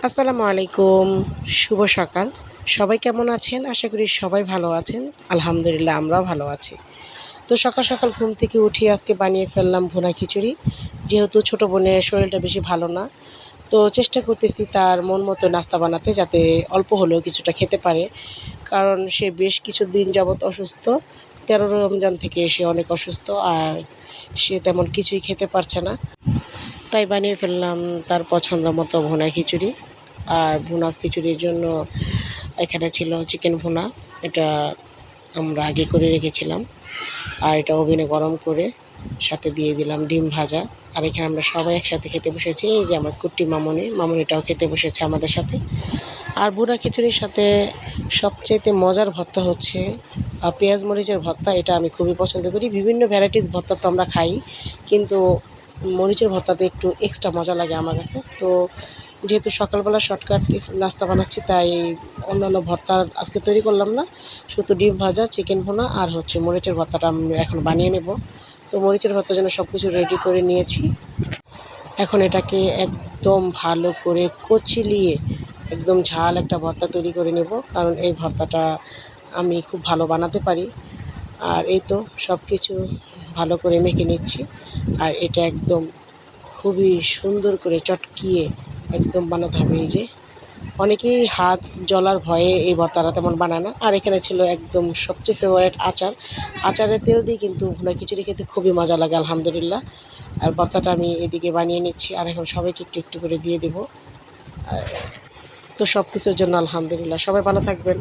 আসসালামু আলাইকুম। শুভ সকাল। সবাই কেমন আছেন? আশা করি সবাই ভালো আছেন। আলহামদুলিল্লাহ আমরাও ভালো আছি। তো সকাল সকাল ঘুম থেকে উঠে আজকে বানিয়ে ফেললাম ভুনা খিচুড়ি। যেহেতু ছোট বোনের শরীরটা বেশি ভালো না, তো চেষ্টা করতেছি তার মন মতো নাস্তা বানাতে যাতে অল্প হলেও কিছুটা খেতে পারে। কারণ সে বেশ কিছুদিন যাবৎ অসুস্থ। ১৩ রমজান থেকে সে অনেক অসুস্থ আর সে তেমন কিছুই খেতে পারছে না। তাই বানিয়ে ফেললাম তার পছন্দ মতো ভুনা খিচুড়ি। আর ভুনা খিচুড়ির জন্য এখানে ছিল চিকেন ভুনা। এটা আমরা আগে করে রেখেছিলাম। আর এটা ওভেনে গরম করে সাথে দিয়ে দিলাম ডিম ভাজা। আর এখানে আমরা সবাই একসাথে খেতে বসেছি। এই যে আমার কুট্টি মামুনি, মামুনিটাও খেতে বসেছে আমাদের সাথে। আর ভুনা খিচুড়ির সাথে সবচাইতে মজার ভর্তা হচ্ছে পেঁয়াজ মরিচের ভর্তা। এটা আমি খুবই পছন্দ করি। বিভিন্ন ভ্যারাইটিস ভর্তা তো আমরা খাই, কিন্তু মরিচের ভর্তাটা একটু এক্সট্রা মজা লাগে আমার কাছে। তো যেহেতু সকালবেলা শর্টকাট নাস্তা বানাচ্ছি, তাই অন্যান্য ভর্তা আজকে তৈরি করলাম না। শুধু ডিম ভাজা, চিকেন ভুনা আর হচ্ছে মরিচের ভর্তাটা আমি এখন বানিয়ে নেব। তো মরিচের ভর্তার জন্য সব কিছু রেডি করে নিয়েছি। এখন এটাকে একদম ভালো করে কচলিয়ে একদম ঝাল একটা ভর্তা তৈরি করে নেব, কারণ এই ভর্তাটা আমি খুব ভালো বানাতে পারি। আর এই তো সব কিছু ভালো করে মেখে নিচ্ছি। আর এটা একদম খুবই সুন্দর করে চটকিয়ে একদম বানাতে হবে। এই যে অনেকেই হাত জ্বলার ভয়ে এই ভর্তাটা তেমন বানায় না। আর এখানে ছিল একদম সবচেয়ে ফেভারিট আচার। আচারের তেল দিয়ে কিন্তু ভুনা খিচুড়ি খেতে খুবই মজা লাগে আলহামদুলিল্লাহ। আর ভর্তাটা আমি এদিকে বানিয়ে নিচ্ছি আর এখন সবাইকে একটু একটু করে দিয়ে দেবো। আর তো সব কিছুর জন্য আলহামদুলিল্লাহ। সবাই ভালো থাকবেন।